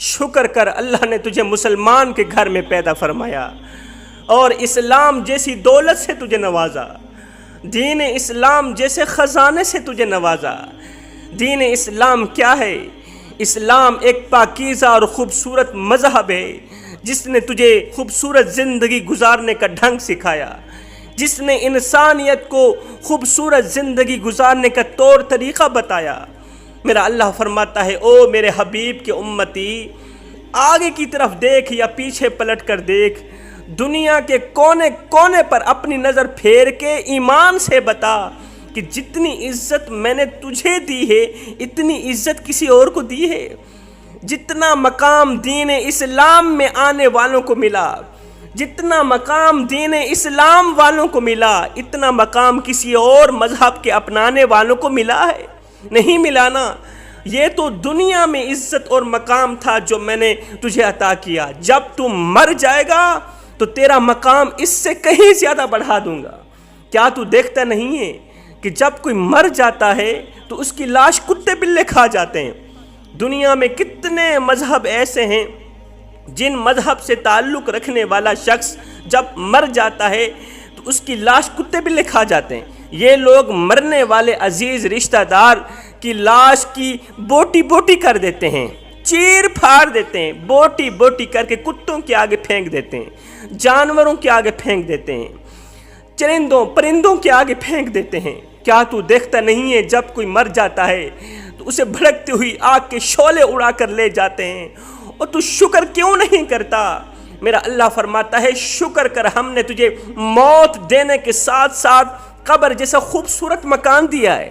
شکر کر اللہ نے تجھے مسلمان کے گھر میں پیدا فرمایا اور اسلام جیسی دولت سے تجھے نوازا، دین اسلام جیسے خزانے سے تجھے نوازا۔ دین اسلام کیا ہے؟ اسلام ایک پاکیزہ اور خوبصورت مذہب ہے جس نے تجھے خوبصورت زندگی گزارنے کا ڈھنگ سکھایا، جس نے انسانیت کو خوبصورت زندگی گزارنے کا طور طریقہ بتایا۔ میرا اللہ فرماتا ہے، او میرے حبیب کے امتی، آگے کی طرف دیکھ یا پیچھے پلٹ کر دیکھ، دنیا کے کونے کونے پر اپنی نظر پھیر کے ایمان سے بتا کہ جتنی عزت میں نے تجھے دی ہے اتنی عزت کسی اور کو دی ہے؟ جتنا مقام دین اسلام میں آنے والوں کو ملا، جتنا مقام دین اسلام والوں کو ملا، اتنا مقام کسی اور مذہب کے اپنانے والوں کو ملا ہے؟ نہیں ملا نا۔ یہ تو دنیا میں عزت اور مقام تھا جو میں نے تجھے عطا کیا، جب تم مر جائے گا تو تیرا مقام اس سے کہیں زیادہ بڑھا دوں گا۔ کیا تو دیکھتا نہیں ہے کہ جب کوئی مر جاتا ہے تو اس کی لاش کتے بلے کھا جاتے ہیں؟ دنیا میں کتنے مذہب ایسے ہیں جن مذہب سے تعلق رکھنے والا شخص جب مر جاتا ہے تو اس کی لاش کتے بلے کھا جاتے ہیں۔ یہ لوگ مرنے والے عزیز رشتہ دار کی لاش کی بوٹی بوٹی کر دیتے ہیں، چیر پھاڑ دیتے ہیں، بوٹی بوٹی کر کے کتوں کے آگے پھینک دیتے ہیں، جانوروں کے آگے پھینک دیتے ہیں، چرندوں پرندوں کے آگے پھینک دیتے ہیں۔ کیا تو دیکھتا نہیں ہے جب کوئی مر جاتا ہے تو اسے بھڑکتی ہوئی آگ کے شعلے اڑا کر لے جاتے ہیں، اور تو شکر کیوں نہیں کرتا؟ میرا اللہ فرماتا ہے، شکر کر، ہم نے تجھے موت دینے کے ساتھ ساتھ قبر جیسا خوبصورت مکان دیا ہے،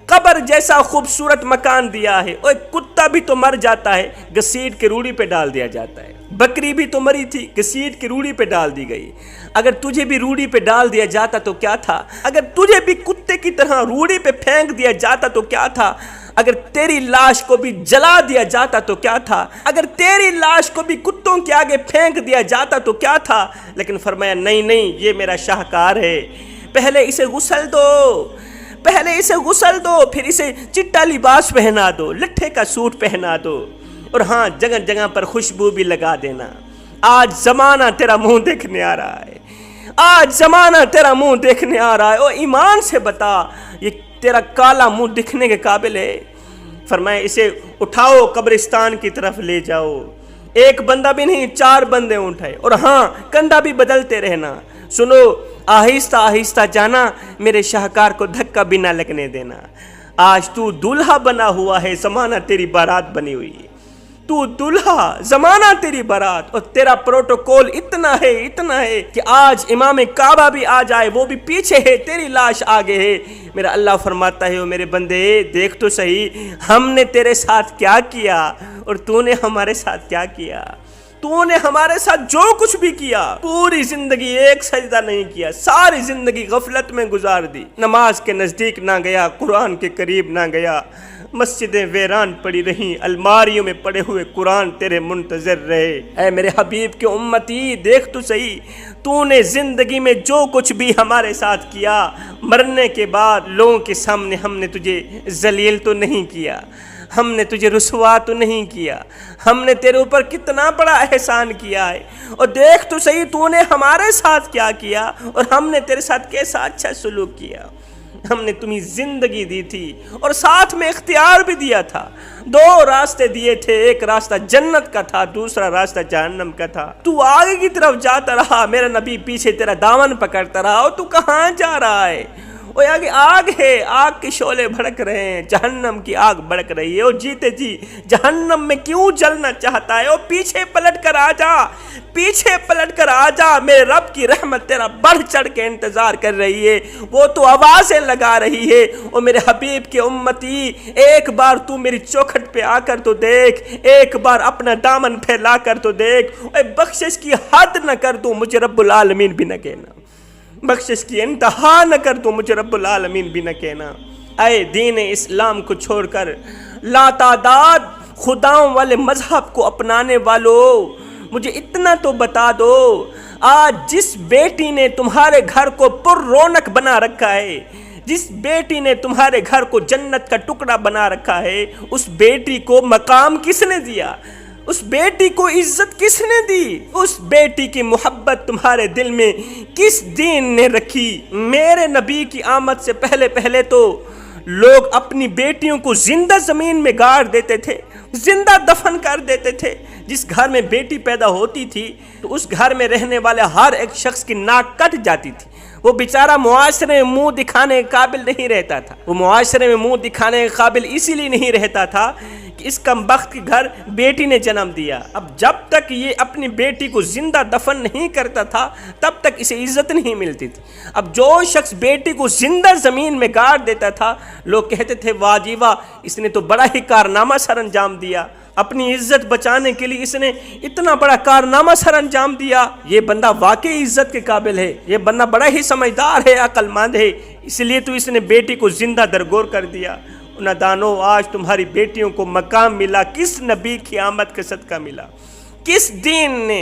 قبر جیسا خوبصورت مکان دیا ہے۔ اور کتا بھی تو مر جاتا ہے، گھسیٹ کے روڑی پہ ڈال دیا جاتا ہے۔ بکری بھی تو مری تھی، گھسیٹ کے روڑی پہ ڈال دی گئی۔ اگر تجھے بھی روڑی پہ ڈال دیا جاتا تو کیا تھا؟ اگر تجھے بھی کتے کی طرح روڑی پہ پھینک دیا جاتا تو کیا تھا؟ اگر تیری لاش کو بھی جلا دیا جاتا تو کیا تھا؟ اگر تیری لاش کو بھی کتوں کے آگے پھینک دیا جاتا تو کیا تھا؟ لیکن فرمایا نہیں نہیں، یہ میرا شاہکار ہے، پہلے اسے غسل دو، پہلے اسے غسل دو، پھر اسے چٹا لباس پہنا دو، لٹھے کا سوٹ پہنا دو، اور ہاں جگہ جگہ پر خوشبو بھی لگا دینا۔ آج زمانہ تیرا منہ دیکھنے آ رہا ہے، آج زمانہ تیرا منہ دیکھنے آ رہا ہے، اور ایمان سے بتا یہ تیرا کالا منہ دکھنے کے قابل ہے؟ فرمایا اسے اٹھاؤ، قبرستان کی طرف لے جاؤ۔ ایک بندہ بھی نہیں، 4 بندے اٹھائے، اور ہاں کندھا بھی بدلتے رہنا۔ سنو، آہستہ آہستہ جانا، میرے شاہکار کو دھکا بھی نہ لگنے دینا۔ آج تو دولہا بنا ہوا ہے، زمانہ تیری بارات بنی ہوئی ہے، تو دولہا، زمانہ تیری بارات، اور تیرا پروٹوکول اتنا ہے کہ آج امام کعبہ بھی آ جائے وہ بھی پیچھے ہے، تیری لاش آگے ہے۔ میرا اللہ فرماتا ہے، او میرے بندے دیکھ تو صحیح، ہم نے تیرے ساتھ کیا کیا اور تو نے ہمارے ساتھ کیا کیا۔ تو نے ہمارے ساتھ جو کچھ بھی کیا، پوری زندگی ایک سجدہ نہیں کیا، ساری زندگی غفلت میں گزار دی، نماز کے نزدیک نہ گیا، قرآن کے قریب نہ گیا، مسجدیں ویران پڑی رہیں، الماریوں میں پڑے ہوئے قرآن تیرے منتظر رہے۔ اے میرے حبیب کے امتی، دیکھ تو صحیح، تو نے زندگی میں جو کچھ بھی ہمارے ساتھ کیا، مرنے کے بعد لوگوں کے سامنے ہم نے تجھے ذلیل تو نہیں کیا، ہم نے تجھے رسوا تو نہیں کیا، ہم نے تیرے اوپر کتنا بڑا احسان کیا ہے، اور دیکھ تو صحیح تو نے ہمارے ساتھ کیا کیا، اور ہم نے تیرے ساتھ کیسا اچھا سلوک کیا۔ ہم نے تمہیں زندگی دی تھی اور ساتھ میں اختیار بھی دیا تھا، 2 راستے دیے تھے، ایک راستہ جنت کا تھا، دوسرا راستہ جہنم کا تھا۔ تو آگے کی طرف جاتا رہا، میرا نبی پیچھے تیرا دامن پکڑتا رہا، اور تو کہاں جا رہا ہے؟ وہ آگے آگ ہے، آگ کے شعلے بھڑک رہے ہیں، جہنم کی آگ بھڑک رہی ہے، اور جیتے جی جہنم میں کیوں جلنا چاہتا ہے؟ اور پیچھے پلٹ کر آ جا، پیچھے پلٹ کر آ جا، میرے رب کی رحمت تیرا بڑھ چڑھ کے انتظار کر رہی ہے، وہ تو آوازیں لگا رہی ہے۔ اور میرے حبیب کے امتی، ایک بار تو میری چوکھٹ پہ آ کر تو دیکھ، ایک بار اپنا دامن پھیلا کر تو دیکھ، اے بخشش کی حد نہ کر دوں، مجھے رب العالمین بھی نہ کہنا، بخشش کی انتہا نہ کر تو مجھے رب العالمین بھی نہ کہنا۔ اے دین اسلام کو چھوڑ کر لا تعداد خداؤں والے مذہب کو اپنانے والو، مجھے اتنا تو بتا دو، آج جس بیٹی نے تمہارے گھر کو پر رونق بنا رکھا ہے، جس بیٹی نے تمہارے گھر کو جنت کا ٹکڑا بنا رکھا ہے، اس بیٹی کو مقام کس نے دیا؟ اس بیٹی کو عزت کس نے دی؟ اس بیٹی کی محبت تمہارے دل میں کس دین نے رکھی؟ میرے نبی کی آمد سے پہلے تو لوگ اپنی بیٹیوں کو زندہ زمین میں گاڑ دیتے تھے، زندہ دفن کر دیتے تھے۔ جس گھر میں بیٹی پیدا ہوتی تھی تو اس گھر میں رہنے والے ہر ایک شخص کی ناک کٹ جاتی تھی۔ وہ بیچارہ معاشرے میں منہ دکھانے کے قابل نہیں رہتا تھا۔ وہ معاشرے میں منہ دکھانے کے قابل اسی لیے نہیں رہتا تھا کہ اس کمبخت کے گھر بیٹی نے جنم دیا۔ اب جب تک یہ اپنی بیٹی کو زندہ دفن نہیں کرتا تھا تب تک اسے عزت نہیں ملتی تھی۔ اب جو شخص بیٹی کو زندہ زمین میں گاڑ دیتا تھا لوگ کہتے تھے واہ جی واہ، اس نے تو بڑا ہی کارنامہ سر انجام دیا، اپنی عزت بچانے کے لیے اس نے اتنا بڑا کارنامہ سر انجام دیا، یہ بندہ واقعی عزت کے قابل ہے، یہ بندہ بڑا ہی سمجھدار ہے، عقل مند ہے، اس لیے تو اس نے بیٹی کو زندہ درگور کر دیا۔ نادانو، آج تمہاری بیٹیوں کو مقام ملا کس نبی کی آمد کے صدقہ ملا؟ کس دین نے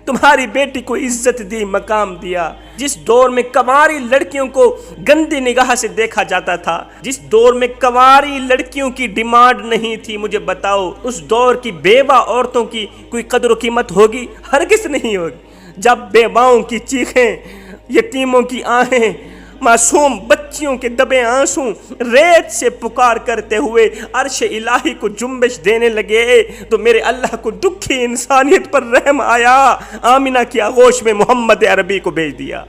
تمہاری بیٹی کو عزت دی، مقام دیا؟ جس دور میں کنواری لڑکیوں کو گندی نگاہ سے دیکھا جاتا تھا، جس دور میں کنواری لڑکیوں کی ڈیمانڈ نہیں تھی، مجھے بتاؤ اس دور کی بیوہ عورتوں کی کوئی قدر و قیمت ہوگی؟ ہرگز نہیں ہوگی۔ جب بیواؤں کی چیخیں، یتیموں کی آہیں، معصوم بچیوں کے دبے آنسوں ریت سے پکار کرتے ہوئے عرش الہی کو جنبش دینے لگے تو میرے اللہ کو دکھی انسانیت پر رحم آیا، آمینہ کی آغوش میں محمد عربی کو بھیج دیا۔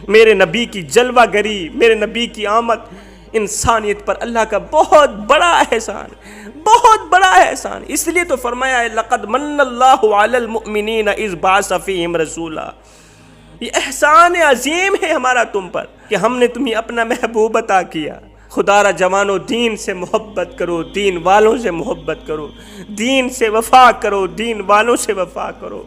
میرے نبی کی جلوہ گری، میرے نبی کی آمد انسانیت پر اللہ کا بہت بڑا احسان، بہت بڑا احسان۔ اس لیے تو فرمایا ہے لقد من اللہ علی المؤمنین اذ بعث فیہم رسولا۔ یہ احسان عظیم ہے ہمارا تم پر کہ ہم نے تمہیں اپنا محبوب عطا کیا۔ خدا را جوانو، دین سے محبت کرو، دین والوں سے محبت کرو، دین سے وفا کرو، دین والوں سے وفا کرو۔